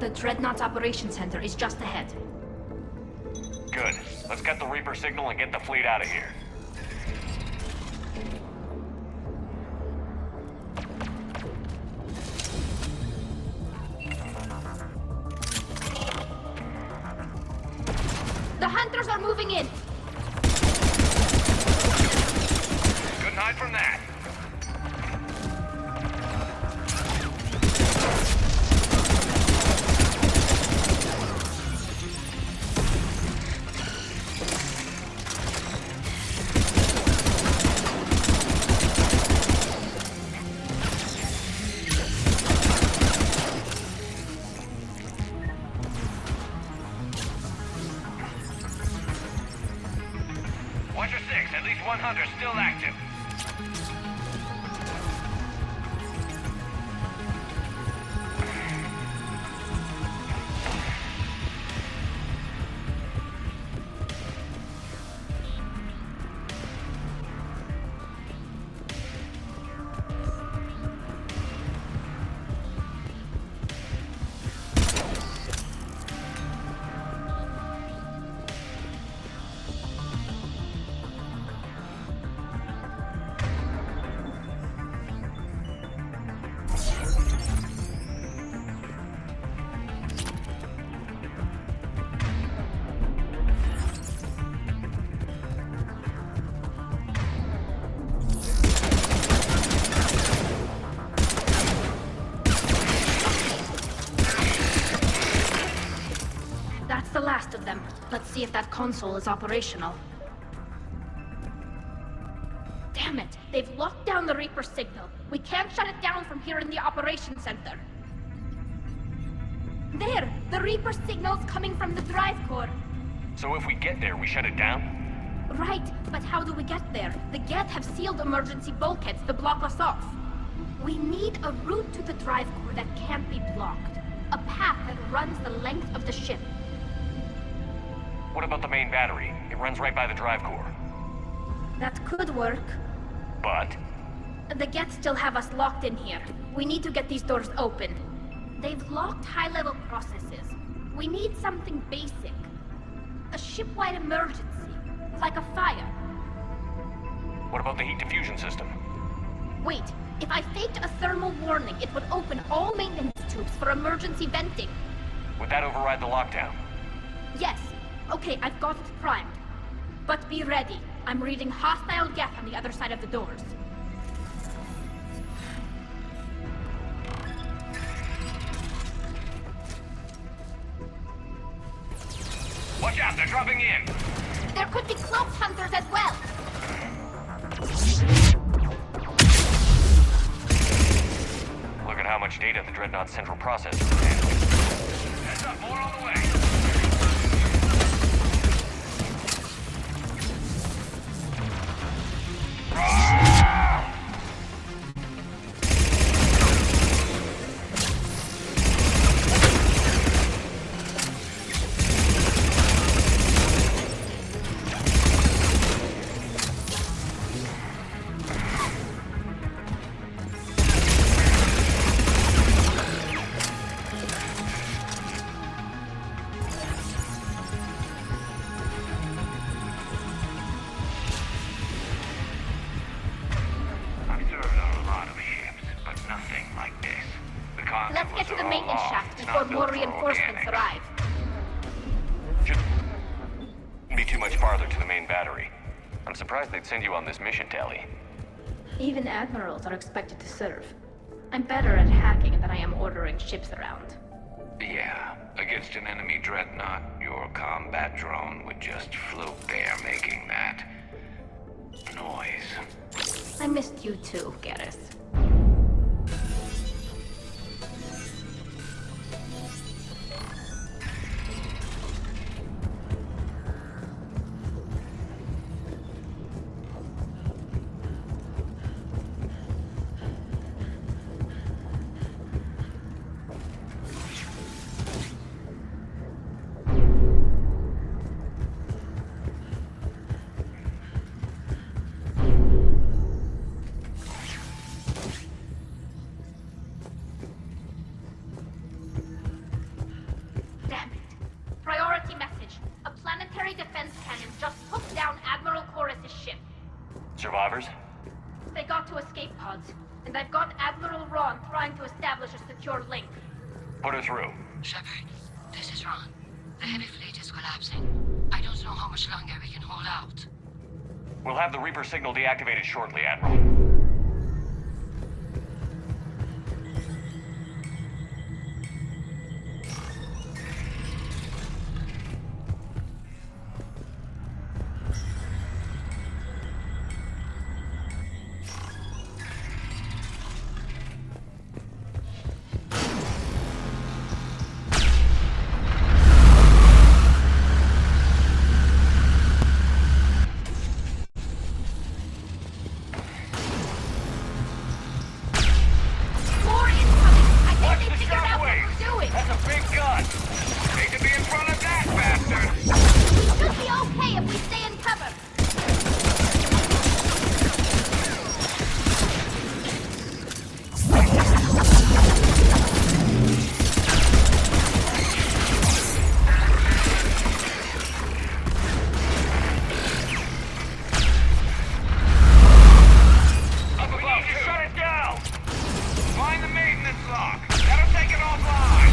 The Dreadnought's Operations Center is just ahead. Good. Let's get the Reaper signal and get the fleet out of here. The Hunters are moving in! Couldn't hide from that. Watcher 6, at least one hunter still active. That's the last of them. Let's see if that console is operational. Damn it! They've locked down the Reaper signal. We can't shut it down from here in the Operations Center. There! The Reaper signal's coming from the drive core. So if we get there, we shut it down? Right, but how do we get there? The Geth have sealed emergency bulkheads to block us off. We need a route to the drive core that can't be blocked. A path that runs the length of the ship. What about the main battery? It runs right by the drive core. That could work. But? The Geth still have us locked in here. We need to get these doors open. They've locked high-level processes. We need something basic. A ship-wide emergency. Like a fire. What about the heat diffusion system? Wait, if I faked a thermal warning, it would open all maintenance tubes for emergency venting. Would that override the lockdown? Yes. Okay, I've got it primed. But be ready. I'm reading hostile Geth on the other side of the doors. Watch out, they're dropping in! There could be cloaked hunters as well! Look at how much data the Dreadnought's central processor is handling. Heads up, more on the way! Let's get to the maintenance shaft before more reinforcements arrive. Shouldn't be too much farther to the main battery. I'm surprised they'd send you on this mission, Tally. Even admirals are expected to serve. I'm better at hacking than I am ordering ships around. Yeah, against an enemy dreadnought, your combat drone would just float there making that noise. I missed you too, Garrus. Ron trying to establish a secure link. Put her through. Shepard, this is Ron. The heavy fleet is collapsing. I don't know how much longer we can hold out. We'll have the Reaper signal deactivated shortly, Admiral. More incoming! I think Watch they the figured out what shockwaves! we're doing! That's a big gun! Need to be in front of that bastard! Should be okay if we stay in cover! Up We above, need to too. shut it down! Find the maintenance lock. That'll take it offline.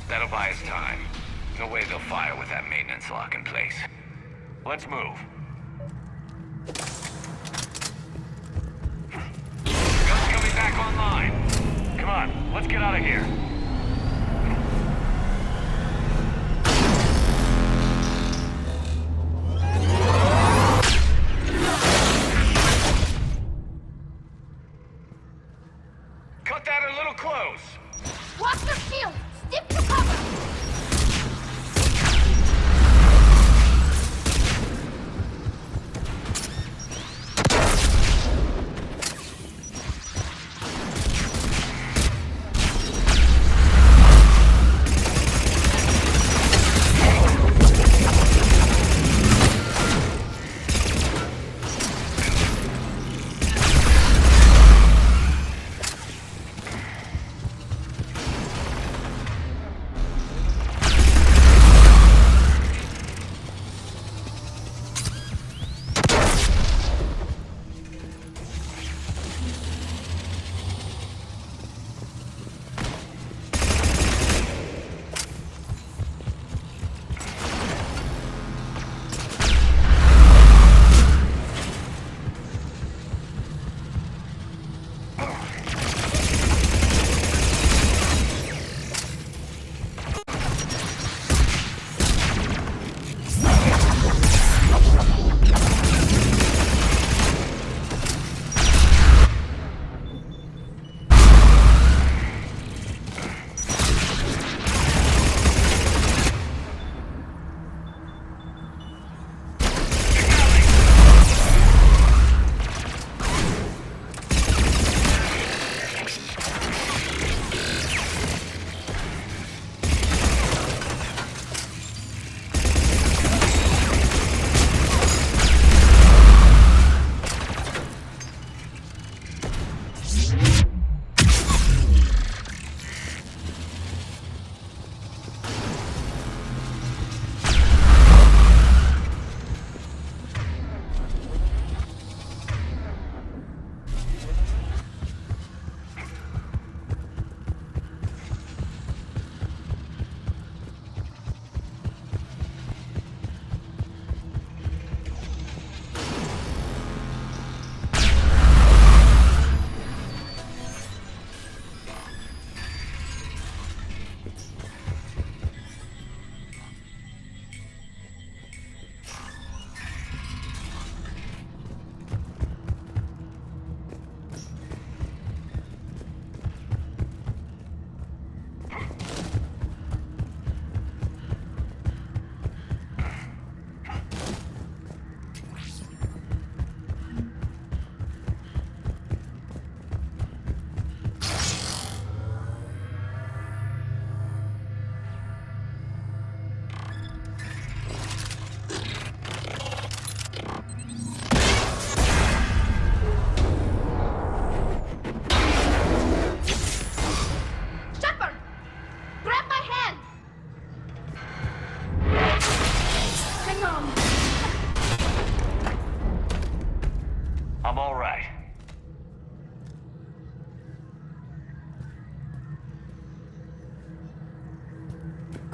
That'll buy us time. No way they'll fire with that maintenance lock in place. Let's move. Gun's coming back online. Come on, let's get out of here. Cut that a little close. Watch your shield! Stick to cover!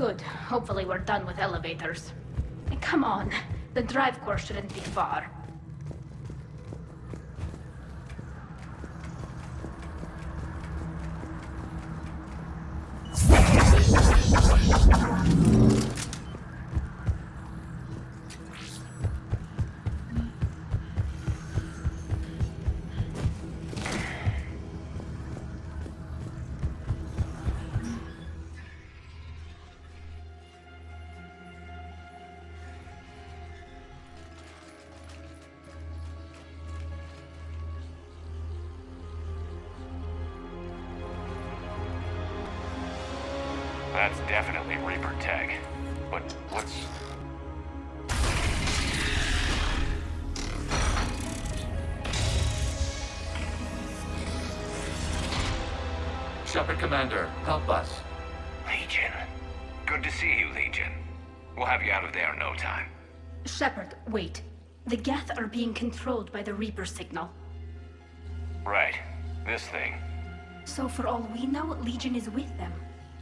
Good. Hopefully we're done with elevators. And come on, the drive core shouldn't be far. That's definitely Reaper tech. But what's... Shepard Commander, help us. Legion. Good to see you, Legion. We'll have you out of there in no time. Shepard, wait. The Geth are being controlled by the Reaper signal. Right. This thing. So for all we know, Legion is with them.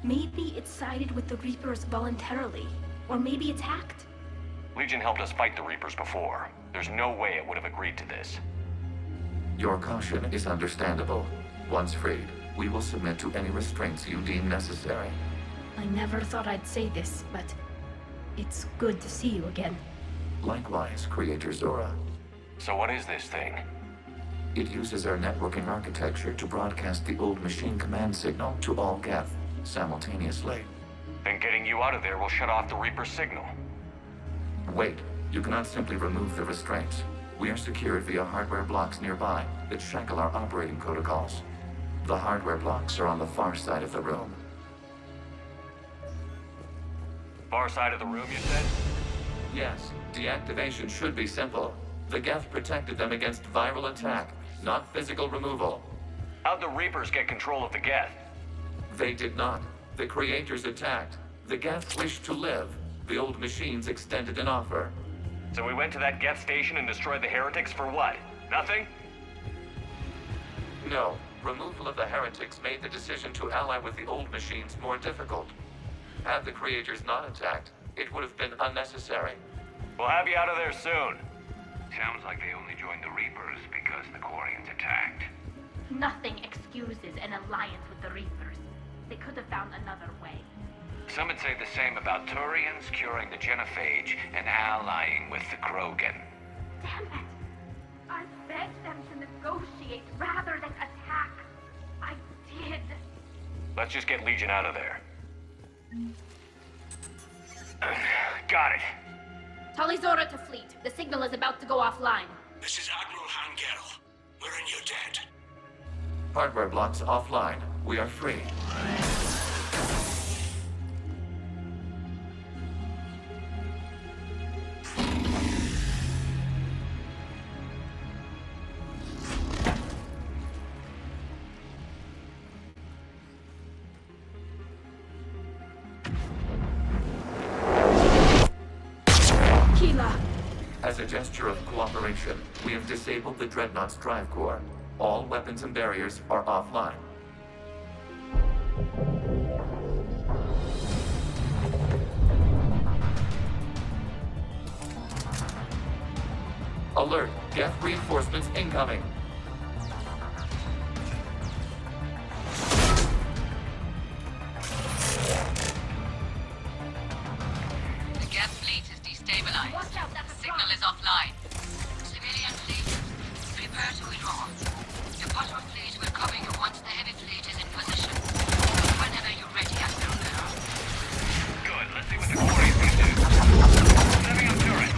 Maybe it sided with the Reapers voluntarily. Or maybe it's hacked. Legion helped us fight the Reapers before. There's no way it would have agreed to this. Your caution is understandable. Once freed, we will submit to any restraints you deem necessary. I never thought I'd say this, but it's good to see you again. Likewise, Creator Zora. So what is this thing? It uses our networking architecture to broadcast the old machine command signal to all Geth simultaneously. Then getting you out of there will shut off the Reaper signal. Wait, you cannot simply remove the restraints. We are secured via hardware blocks nearby that shackle our operating protocols. The hardware blocks are on the far side of the room. Far side of the room, you said? Yes, deactivation should be simple. The Geth protected them against viral attack, not physical removal. How'd the Reapers get control of the Geth? They did not. The Creators attacked. The Geth wished to live. The old machines extended an offer. So we went to that Geth station and destroyed the heretics for what? Nothing? No. Removal of the heretics made the decision to ally with the old machines more difficult. Had the Creators not attacked, it would have been unnecessary. We'll have you out of there soon. Sounds like they only joined the Reapers because the Quarians attacked. Nothing excuses an alliance with the Reapers. They could have found another way. Some would say the same about Turians curing the genophage and allying with the Krogan. Damn it! I begged them to negotiate rather than attack. I did. Let's just get Legion out of there. Got it. Talizora to fleet. The signal is about to go offline. This is Admiral Hangel. We're in your debt. Hardware blocks offline. We are free. As a gesture of cooperation, we have disabled the Dreadnought's drive core. All weapons and barriers are offline. Alert! Geth reinforcements incoming! The Geth fleet is destabilized. Watch out, that's a Signal drop. is offline. Civilian fleet, prepare to withdraw. Your bottom fleet will cover you once the heavy fleet is in position. Whenever you're ready, Admiral. Good, let's see what the Quarians can do. Setting up turret.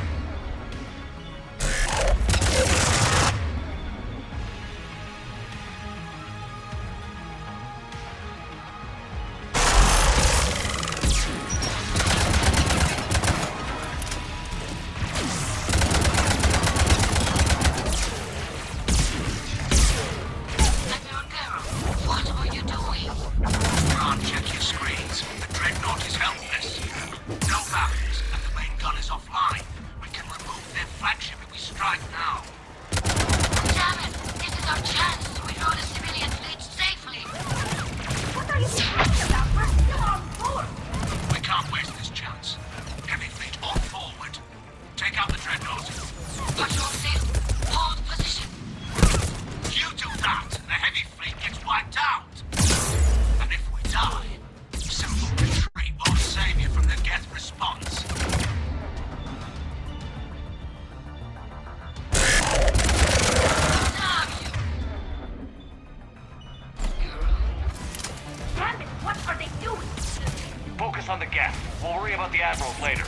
focus on the Geth. We'll worry about the Admirals later.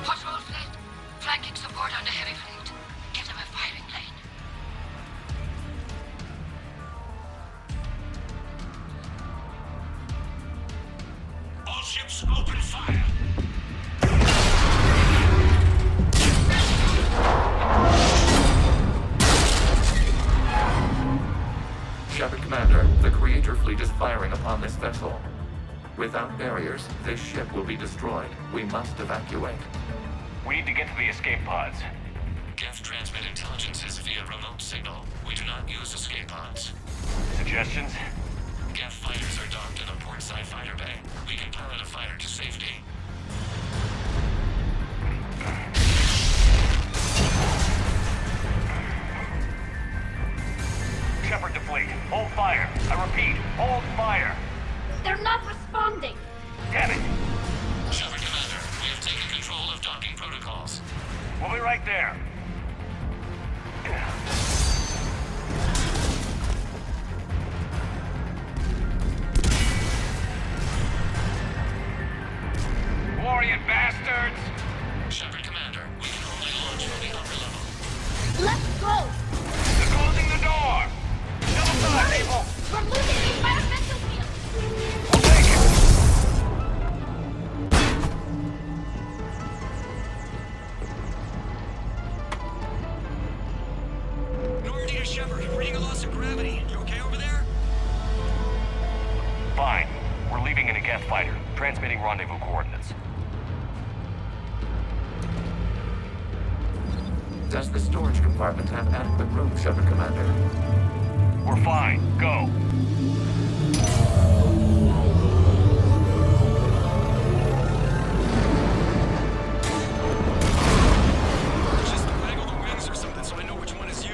Patrol fleet, flanking support on the heavy fleet. Give them a firing lane. All ships open fire. Shepard Commander, the Creator fleet is firing upon this vessel. Without barriers, this ship will be destroyed. We must evacuate. We need to get to the escape pods. Geth transmit intelligences via remote signal. We do not use escape pods. Suggestions? Geth fighters are docked in a portside fighter bay. We can pilot a fighter to safety. Shepard to fleet. Hold fire. I repeat, hold fire. They're not responding. Damn it. Shepard Commander, we have taken control of docking protocols. We'll be right there. Warrior bastards! Shepard Commander, we can only launch from the upper level. Let's go! They're closing the door! Double time, people! We're losing the environmental field! We'll take it! Normandy to Shepard, reading a loss of gravity. You okay over there? Fine. We're leaving in a Geth fighter, transmitting rendezvous coordinates. Does the storage compartment have adequate room, Shepard Commander? We're fine. Go. Just waggle the wings or something so I know which one is you.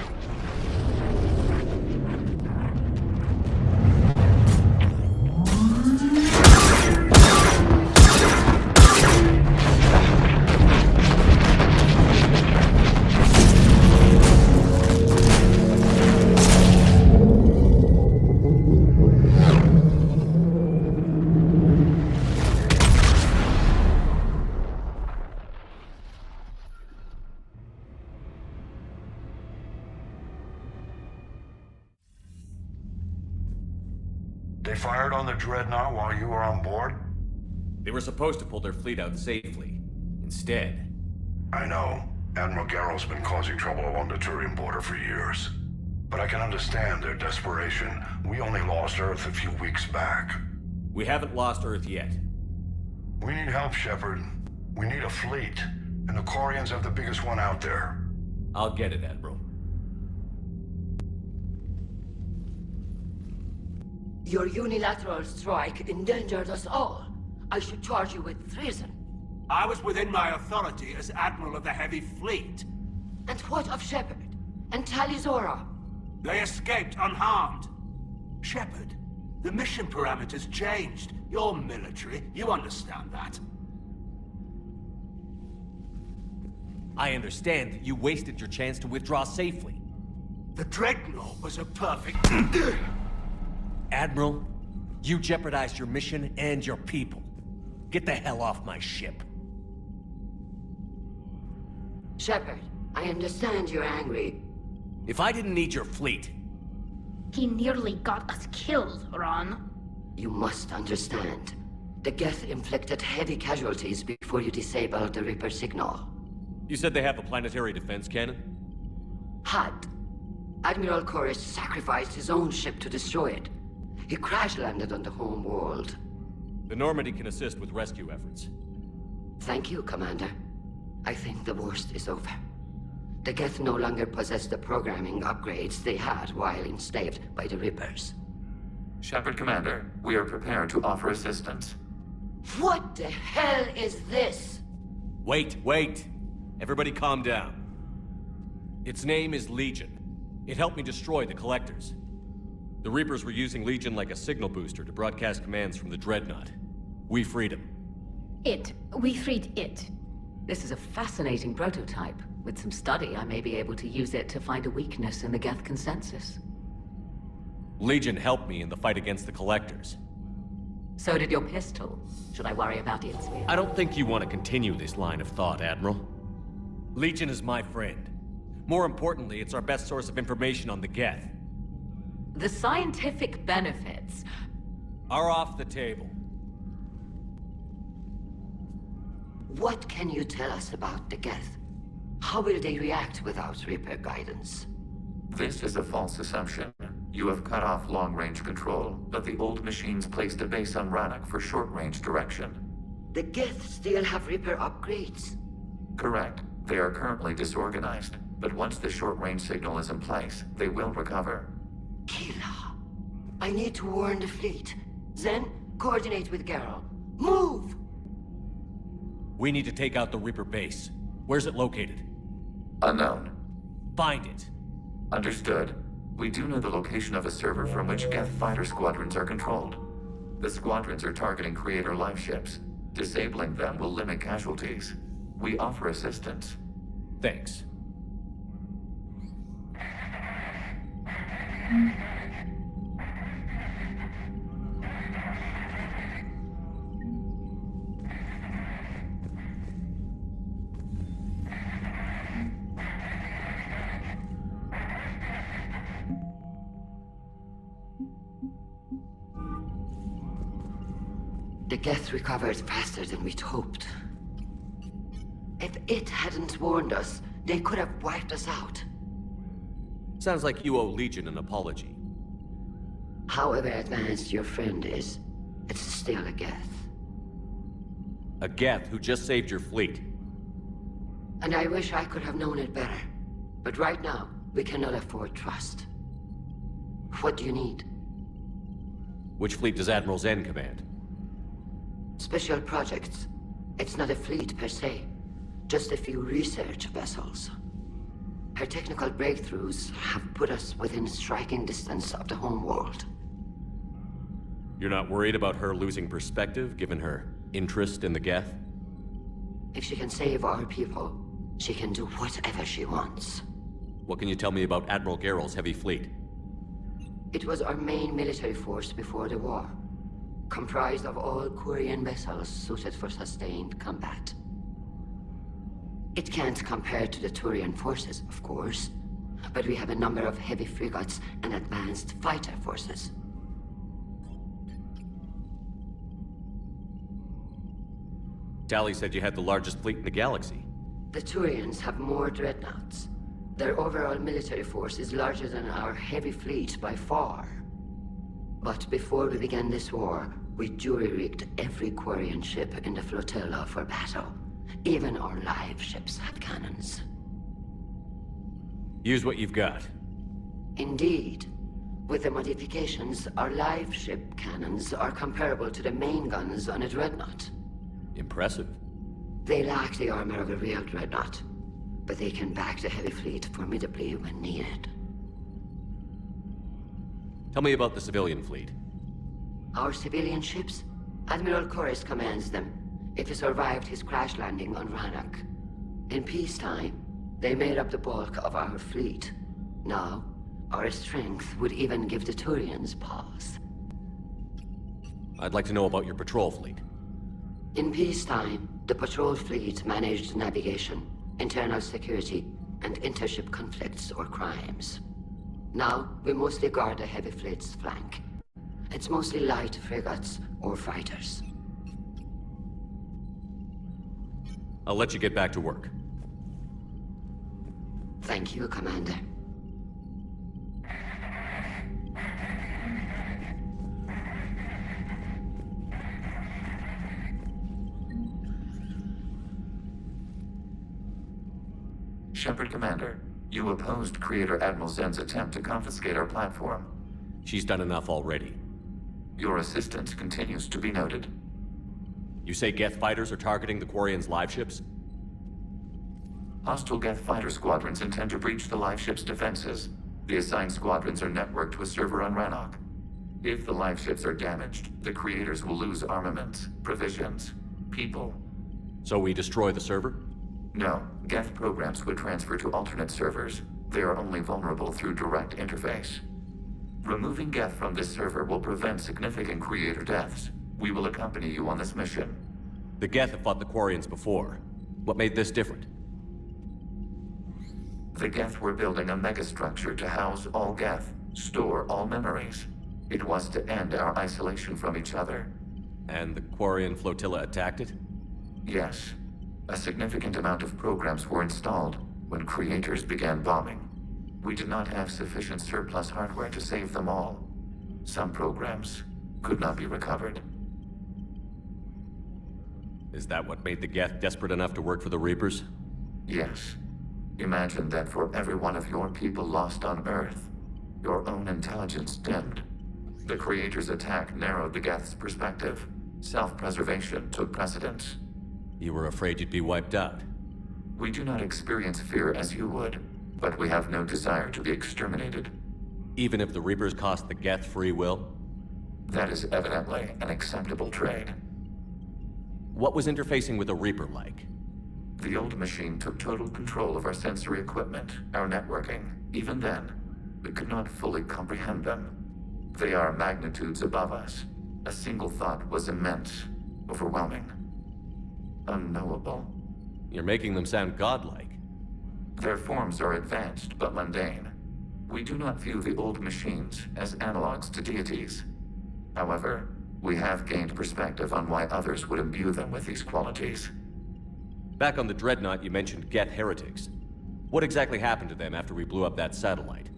They fired on the Dreadnought while you were on board? They were supposed to pull their fleet out safely. Instead, I know. Admiral Garrow's been causing trouble along the Turian border for years. But I can understand their desperation. We only lost Earth a few weeks back. we haven't lost Earth yet. We need help, Shepard. We need a fleet. And the Corians have the biggest one out there. I'll get it, Admiral. Your unilateral strike endangered us all. I should charge you with treason. I was within my authority as Admiral of the Heavy Fleet. And what of Shepard? And Talizora? They escaped unharmed. Shepard, the mission parameters changed. You're military, you understand that. I understand that you wasted your chance to withdraw safely. The Dreadnought was a perfect... Admiral, you jeopardized your mission and your people. Get the hell off my ship. Shepard, I understand you're angry. If I didn't need your fleet, He nearly got us killed, Ron. You must understand. The Geth inflicted heavy casualties before you disabled the Reaper signal. you said they have a planetary defense cannon? Had. Admiral Koris sacrificed his own ship to destroy it. He crash-landed on the home world. The Normandy can assist with rescue efforts. Thank you, Commander. I think the worst is over. The Geth no longer possess the programming upgrades they had while enslaved by the Reapers. Shepard Commander, we are prepared to offer assistance. What the hell is this? Wait. Everybody calm down. Its name is Legion. It helped me destroy the Collectors. The Reapers were using Legion like a signal booster to broadcast commands from the Dreadnought. We freed him. We freed it. This is a fascinating prototype. With some study, I may be able to use it to find a weakness in the Geth consensus. Legion helped me in the fight against the Collectors. So did your pistol. Should I worry about its weight? I don't think you want to continue this line of thought, Admiral. Legion is my friend. More importantly, it's our best source of information on the Geth. The scientific benefits Are off the table. What can you tell us about the Geth? How will they react without Reaper guidance? This is a false assumption. You have cut off long-range control, but the old machines placed a base on Rannoch for short-range direction. The Geth still have Reaper upgrades. Correct. They are currently disorganized, but once the short-range signal is in place, they will recover. Kila, I need to warn the fleet. Then, coordinate with Geralt. Move! We need to take out the Reaper base. Where's it located? Unknown. Find it. Understood. We do know the location of a server from which Geth fighter squadrons are controlled. The squadrons are targeting Creator live ships. Disabling them will limit casualties. We offer assistance. Thanks. The Geth recovered faster than we'd hoped. If it hadn't warned us, they could have wiped us out. Sounds like you owe Legion an apology. However advanced your friend is, it's still a Geth. A Geth who just saved your fleet. And I wish I could have known it better. But right now, we cannot afford trust. What do you need? Which fleet does Admiral Zen command? Special projects. It's not a fleet per se. Just a few research vessels. Her technical breakthroughs have put us within striking distance of the homeworld. You're not worried about her losing perspective, given her interest in the Geth? If she can save our people, she can do whatever she wants. What can you tell me about Admiral Geralt's heavy fleet? It was our main military force before the war. Comprised of all Quarian vessels suited for sustained combat. It can't compare to the Turian forces, of course, but we have a number of heavy frigates and advanced fighter forces. Tali said you had the largest fleet in the galaxy. The Turians have more dreadnoughts. Their overall military force is larger than our heavy fleet by far. But before we began this war, we jury-rigged every Quarian ship in the flotilla for battle. Even our live ships had cannons. Use what you've got. Indeed. With the modifications, our live ship cannons are comparable to the main guns on a dreadnought. Impressive. They lack the armor of a real dreadnought, but they can back the heavy fleet formidably when needed. Tell me about the civilian fleet. Our civilian ships? Admiral Chorus commands them. If he survived his crash landing on Rannoch. In peacetime, they made up the bulk of our fleet. Now, our strength would even give the Turians pause. I'd like to know about your patrol fleet. In peacetime, the patrol fleet managed navigation, internal security, and intership conflicts or crimes. Now, we mostly guard the heavy fleet's flank. It's mostly light frigates or fighters. I'll let you get back to work. Thank you, Commander. Shepard Commander, you opposed Creator Admiral Zen's attempt to confiscate our platform. She's done enough already. Your assistance continues to be noted. You say Geth fighters are targeting the Quarians' live ships? Hostile Geth fighter squadrons intend to breach the live ship's defenses. The assigned squadrons are networked to a server on Rannoch. If the live ships are damaged, the creators will lose armaments, provisions, people. So we destroy the server? No, Geth programs would transfer to alternate servers. They are only vulnerable through direct interface. Removing Geth from this server will prevent significant creator deaths. We will accompany you on this mission. The Geth have fought the Quarians before. What made this different? The Geth were building a megastructure to house all Geth, store all memories. It was to end our isolation from each other. And the Quarian flotilla attacked it? Yes. A significant amount of programs were installed when creators began bombing. We did not have sufficient surplus hardware to save them all. Some programs could not be recovered. Is that what made the Geth desperate enough to work for the Reapers? Yes. Imagine that for every one of your people lost on Earth, your own intelligence dimmed. The Creator's attack narrowed the Geth's perspective. Self-preservation took precedence. You were afraid you'd be wiped out. We do not experience fear as you would, but we have no desire to be exterminated. Even if the Reapers cost the Geth free will? That is evidently an acceptable trade. What was interfacing with a Reaper like? The old machine took total control of our sensory equipment, our networking. Even then, we could not fully comprehend them. They are magnitudes above us. A single thought was immense, overwhelming, unknowable. You're making them sound godlike. Their forms are advanced but mundane. We do not view the old machines as analogs to deities. However, we have gained perspective on why others would imbue them with these qualities. Back on the Dreadnought, you mentioned Geth heretics. What exactly happened to them after we blew up that satellite?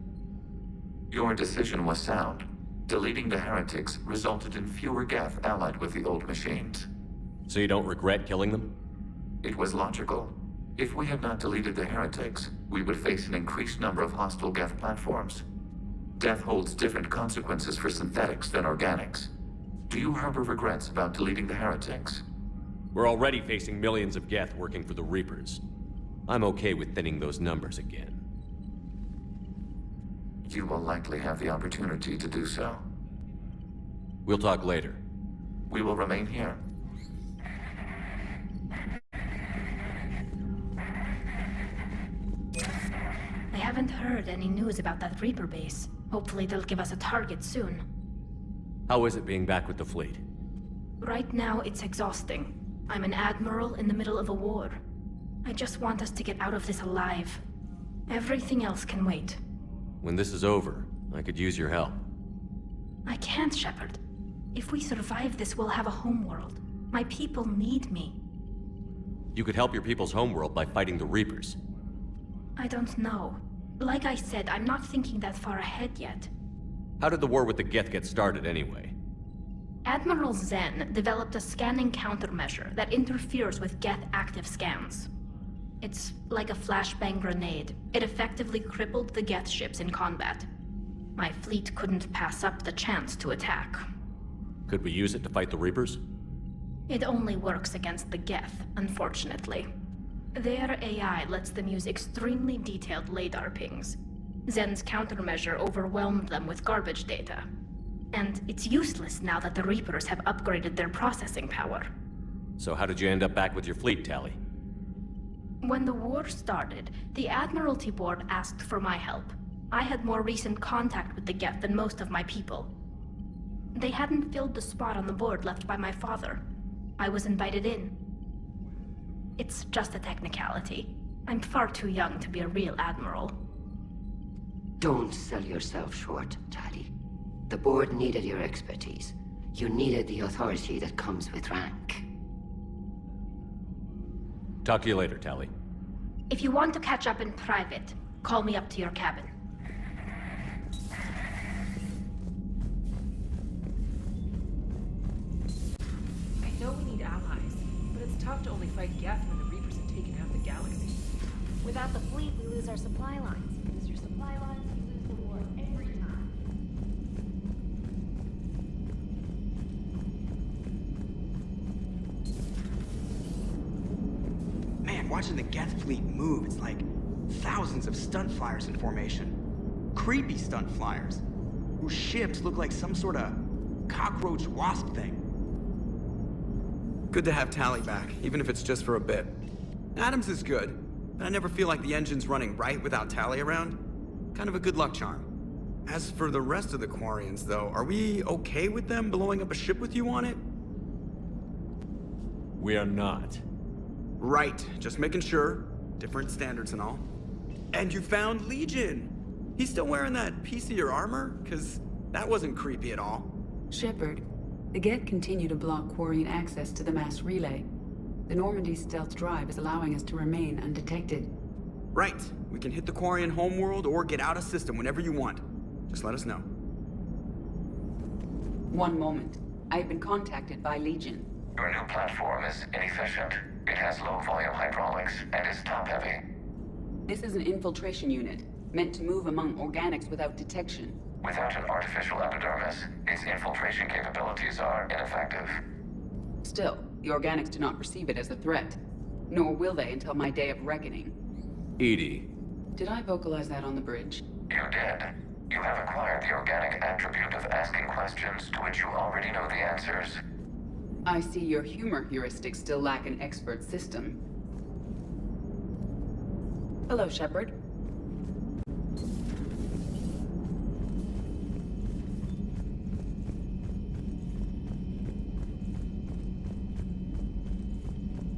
Your decision was sound. Deleting the heretics resulted in fewer Geth allied with the old machines. So you don't regret killing them? It was logical. If we had not deleted the heretics, we would face an increased number of hostile Geth platforms. Death holds different consequences for synthetics than organics. Do you harbor regrets about deleting the heretics? We're already facing millions of Geth working for the Reapers. I'm okay with thinning those numbers again. You will likely have the opportunity to do so. We'll talk later. We will remain here. I haven't heard any news about that Reaper base. Hopefully they'll give us a target soon. How is it being back with the fleet? Right now, it's exhausting. I'm an admiral in the middle of a war. I just want us to get out of this alive. Everything else can wait. When this is over, I could use your help. I can't, Shepard. If we survive this, we'll have a homeworld. My people need me. You could help your people's homeworld by fighting the Reapers. I don't know. Like I said, I'm not thinking that far ahead yet. How did the war with the Geth get started anyway? Admiral Zen developed a scanning countermeasure that interferes with Geth active scans. It's like a flashbang grenade. It effectively crippled the Geth ships in combat. My fleet couldn't pass up the chance to attack. Could we use it to fight the Reapers? It only works against the Geth, unfortunately. Their AI lets them use extremely detailed LADAR pings. Zen's countermeasure overwhelmed them with garbage data. And it's useless now that the Reapers have upgraded their processing power. So how did you end up back with your fleet, Tali? When the war started, the Admiralty Board asked for my help. I had more recent contact with the Geth than most of my people. They hadn't filled the spot on the board left by my father. I was invited in. It's just a technicality. I'm far too young to be a real admiral. Don't sell yourself short, Tali. The board needed your expertise. You needed the authority that comes with rank. Talk to you later, Tali. If you want to catch up in private, call me up to your cabin. I know we need allies, but it's tough to only fight Geth when the Reapers have taken half the galaxy. Without the fleet, we lose our supply lines. You lose your supply lines, you lose the war every time. Man, why watching the Geth fleet move. It's like thousands of stunt flyers in formation. Creepy stunt flyers, whose ships look like some sort of cockroach wasp thing. Good to have Tally back, even if it's just for a bit. Adams is good, but I never feel like the engine's running right without Tally around. Kind of a good luck charm. As for the rest of the Quarians, though, are we okay with them blowing up a ship with you on it? We are not. Right, just making sure. Different standards and all. And you found Legion! He's still wearing that piece of your armor? 'Cause that wasn't creepy at all. Shepard, the Geth continue to block Quarian access to the mass relay. The Normandy stealth drive is allowing us to remain undetected. Right. We can hit the Quarian homeworld or get out of system whenever you want. Just let us know. One moment. I have been contacted by Legion. Your new platform is inefficient. It has low-volume hydraulics and is top-heavy. This is an infiltration unit, meant to move among organics without detection. Without an artificial epidermis, its infiltration capabilities are ineffective. Still, the organics do not perceive it as a threat. Nor will they until my day of reckoning. Edie. Did I vocalize that on the bridge? You did. You have acquired the organic attribute of asking questions to which you already know the answers. I see your humor heuristics still lack an expert system. Hello, Shepard.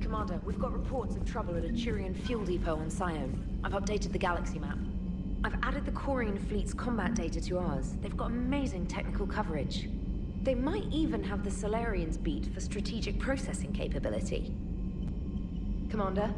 Commander, we've got reports of trouble at a Turian fuel depot on Sion. I've updated the galaxy map. I've added the Quarian fleet's combat data to ours. They've got amazing technical coverage. They might even have the Solarians beat for strategic processing capability. Commander?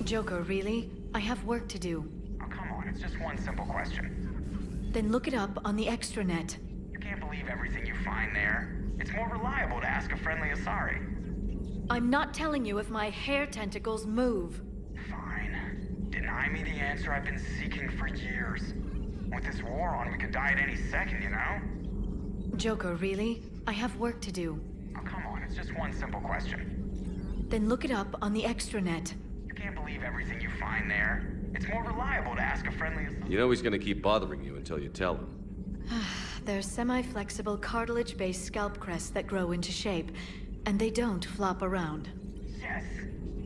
Joker, really? I have work to do. Oh, come on, it's just one simple question. Then look it up on the extranet. You can't believe everything you find there. It's more reliable to ask a friendly Asari. I'm not telling you if my hair tentacles move. Fine. Deny me the answer I've been seeking for years. With this war on, we could die at any second, you know? Joker, really? I have work to do. Oh, come on, it's just one simple question. Then look it up on the extranet. You can't believe everything you find there. It's more reliable to ask a friendly Asari. You know he's gonna keep bothering you until you tell him. They're semi-flexible cartilage-based scalp crests that grow into shape, and they don't flop around. Yes.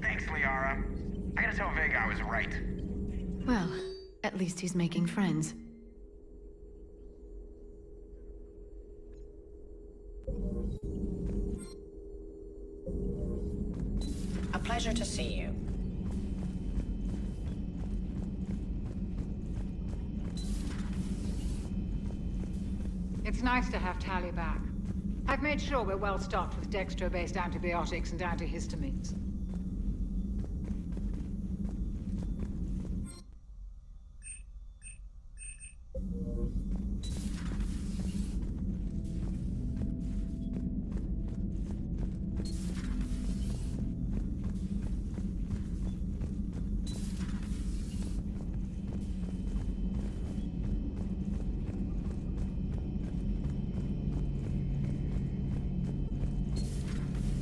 Thanks, Liara. I gotta tell Vega I was right. Well, at least he's making friends. A pleasure to see you. It's nice to have Tally back. I've made sure we're well stocked with dextro-based antibiotics and antihistamines.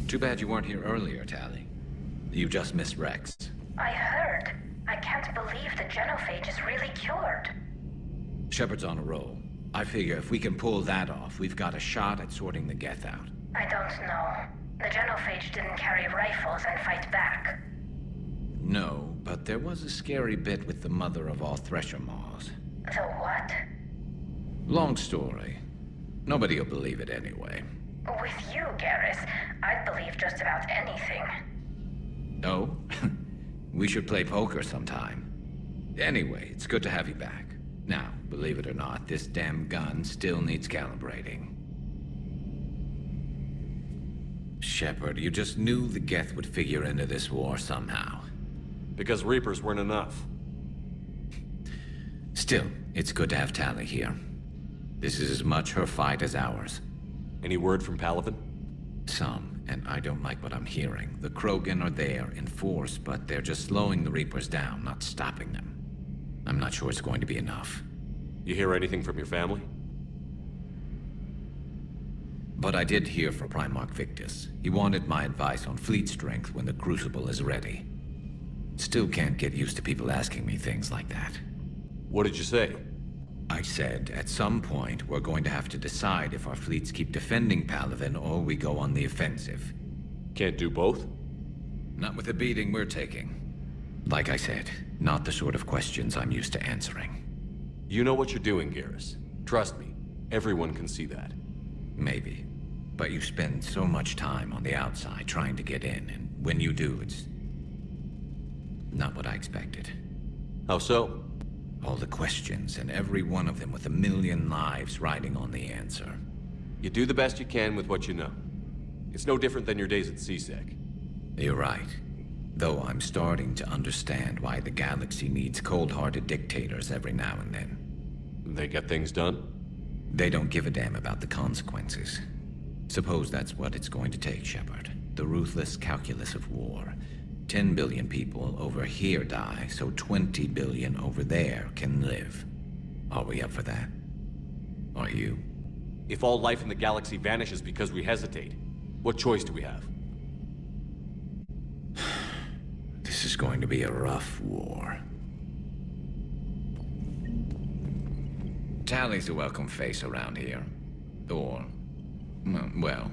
Too bad you weren't here earlier, Tally. You just missed Rex. I heard. I can't believe the genophage is really cured. Shepard's on a roll. I figure if we can pull that off, we've got a shot at sorting the Geth out. I don't know. The genophage didn't carry rifles and fight back. No, but there was a scary bit with the mother of all Thresher Maws. The what? Long story. Nobody'll believe it anyway. With you, Garrus, I'd believe just about anything. No? We should play poker sometime. Anyway, it's good to have you back. Now, believe it or not, this damn gun still needs calibrating. Shepard, you just knew the Geth would figure into this war somehow. Because Reapers weren't enough. Still, it's good to have Tally here. This is as much her fight as ours. Any word from Palaven? some, and I don't like what I'm hearing. The Krogan are there in force, but they're just slowing the Reapers down, not stopping them. I'm not sure it's going to be enough. You hear anything from your family? But I did hear from Primarch Victus. He wanted my advice on fleet strength when the Crucible is ready. Still can't get used to people asking me things like that. What did you say? I said, at some point, we're going to have to decide if our fleets keep defending Palaven or we go on the offensive. Can't do both? Not with the beating we're taking. Like I said, not the sort of questions I'm used to answering. You know what you're doing, Garrus. Trust me, everyone can see that. Maybe. But you spend so much time on the outside trying to get in, and when you do, it's not what I expected. How so? All the questions, and every one of them with a million lives riding on the answer. You do the best you can with what you know. It's no different than your days at CSEC. You're right. Though I'm starting to understand why the galaxy needs cold-hearted dictators every now and then. They get things done? They don't give a damn about the consequences. Suppose that's what it's going to take, Shepard. The ruthless calculus of war. 10 billion people over here die, so 20 billion over there can live. Are we up for that? Are you? If all life in the galaxy vanishes because we hesitate, what choice do we have? This is going to be a rough war. Tally's a welcome face around here. Or, well,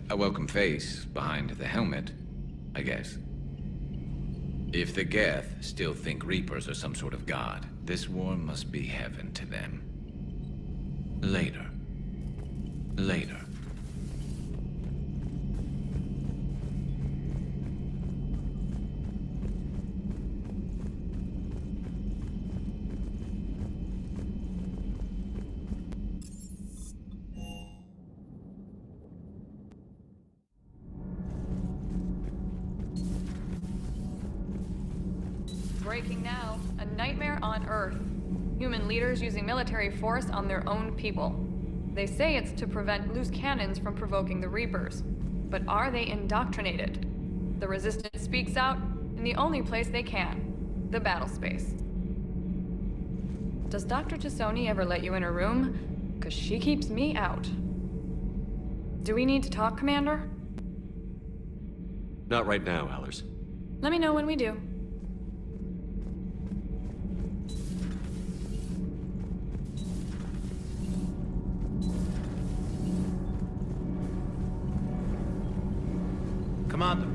a welcome face behind the helmet, I guess. If the Geth still think Reapers are some sort of god, this war must be heaven to them. Later. Later. Breaking now. A nightmare on Earth. Human leaders using military force on their own people. They say it's to prevent loose cannons from provoking the Reapers. But are they indoctrinated? The Resistance speaks out in the only place they can. The battle space. Does Dr. Tassoni ever let you in her room? 'Cause she keeps me out. Do we need to talk, Commander? Not right now, Allers. Let me know when we do. Commander.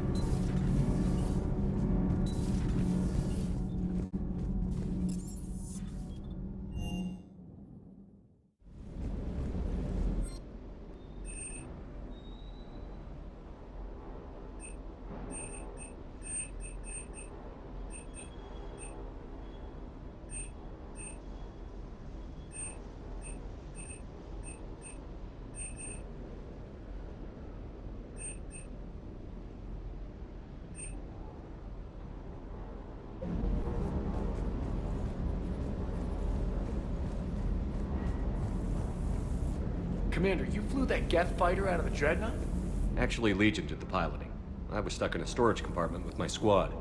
Commander, you flew that Geth fighter out of the Dreadnought? Actually, Legion did the piloting. I was stuck in a storage compartment with my squad.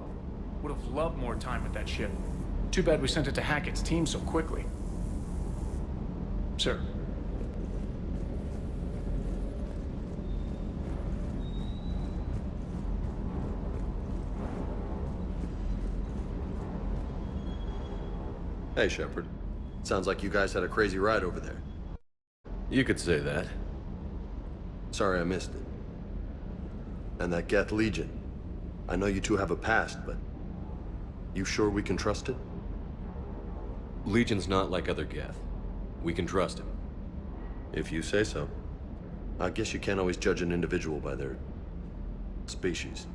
Would have loved more time with that ship. Too bad we sent it to Hackett's team so quickly. Sir. Hey, Shepard. Sounds like you guys had a crazy ride over there. You could say that. Sorry I missed it. And that Geth Legion. I know you two have a past, but... you sure we can trust it? Legion's not like other Geth. We can trust him. If you say so. I guess you can't always judge an individual by their... species.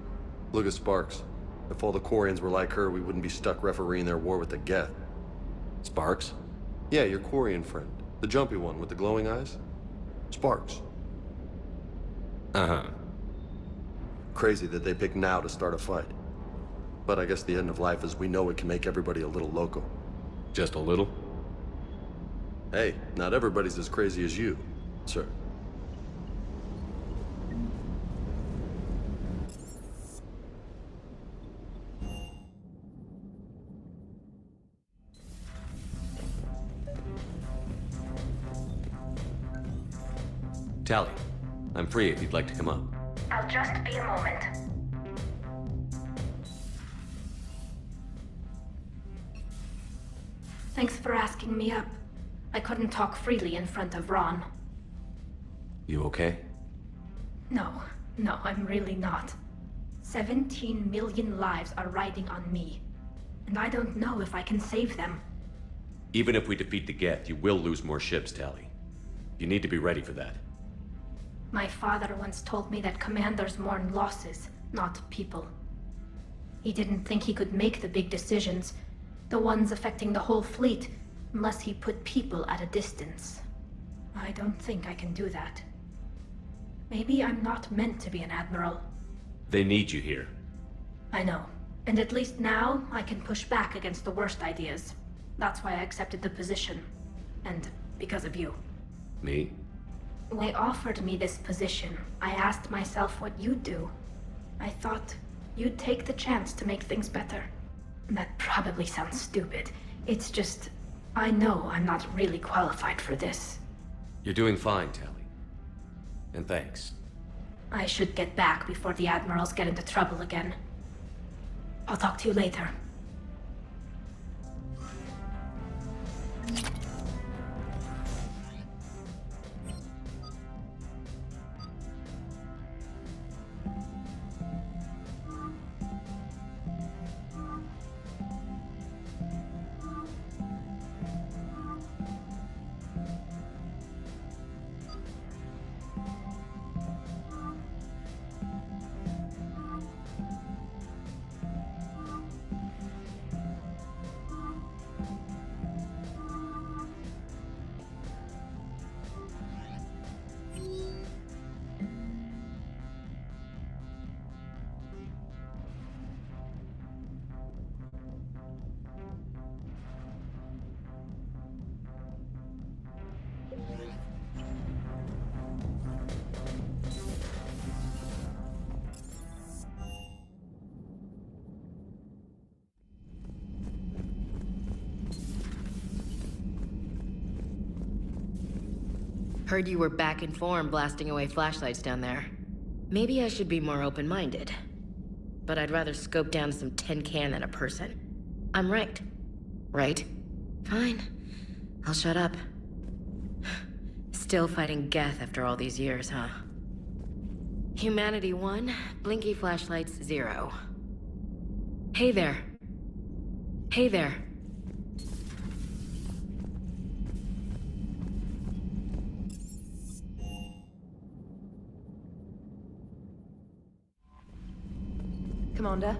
Look at Sparks. If all the Quarians were like her, we wouldn't be stuck refereeing their war with the Geth. Sparks? Yeah, your Quarian friend. The jumpy one with the glowing eyes? Sparks. Uh-huh. Crazy that they pick now to start a fight. But I guess the end of life as we know it can make everybody a little loco. Just a little? Hey, not everybody's as crazy as you, sir. Tally, I'm free if you'd like to come up. I'll just be a moment. Thanks for asking me up. I couldn't talk freely in front of Ron. You okay? No, I'm really not. 17 million lives are riding on me, and I don't know if I can save them. Even if we defeat the Geth, you will lose more ships, Tally. You need to be ready for that. My father once told me that commanders mourn losses, not people. He didn't think he could make the big decisions, the ones affecting the whole fleet, unless he put people at a distance. I don't think I can do that. Maybe I'm not meant to be an admiral. They need you here. I know. And at least now, I can push back against the worst ideas. That's why I accepted the position. And because of you. Me? When they offered me this position, I asked myself what you'd do. I thought you'd take the chance to make things better. That probably sounds stupid. It's just, I know I'm not really qualified for this. You're doing fine, Tally. And thanks. I should get back before the admirals get into trouble again. I'll talk to you later. Heard you were back in form blasting away flashlights down there. Maybe I should be more open-minded. But I'd rather scope down some tin can than a person. I'm right. Right? Fine. I'll shut up. Still fighting Geth after all these years, huh? Humanity 1, blinky flashlights 0. Hey there. Hey there. Commander?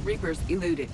Reapers eluded.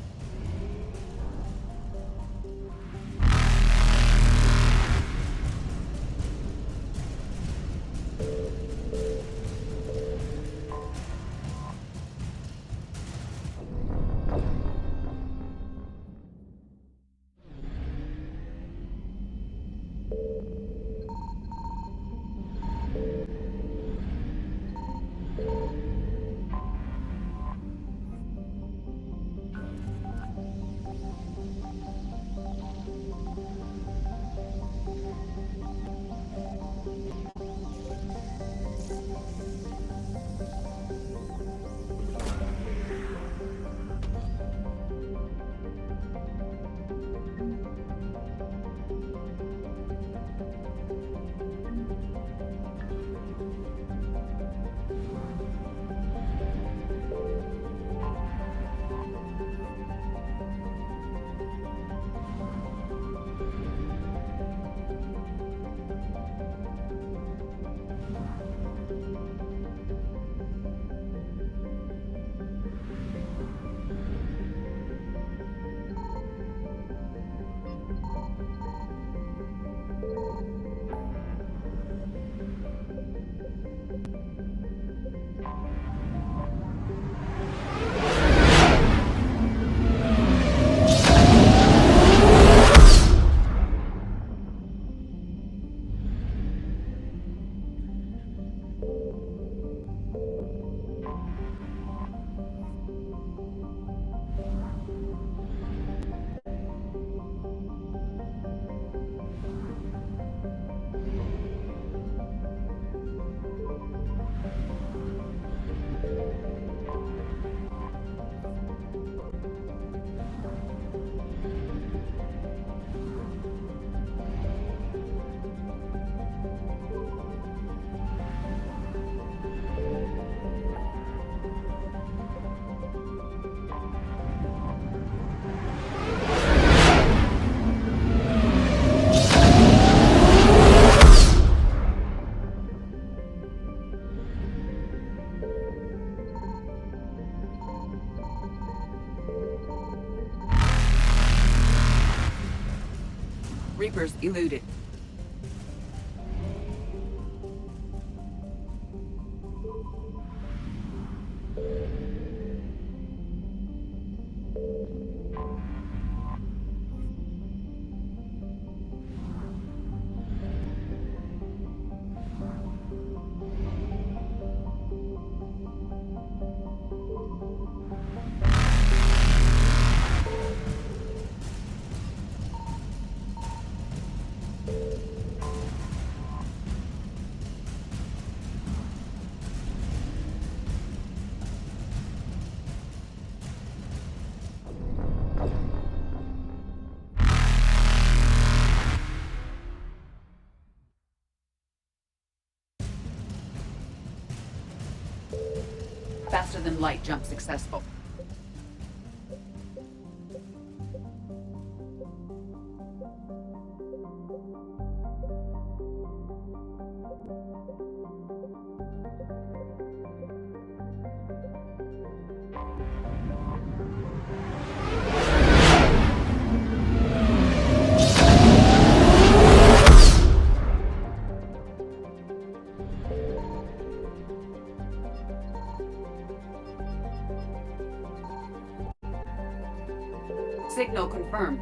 Reapers eluded. Faster than light jump successful. Signal confirmed.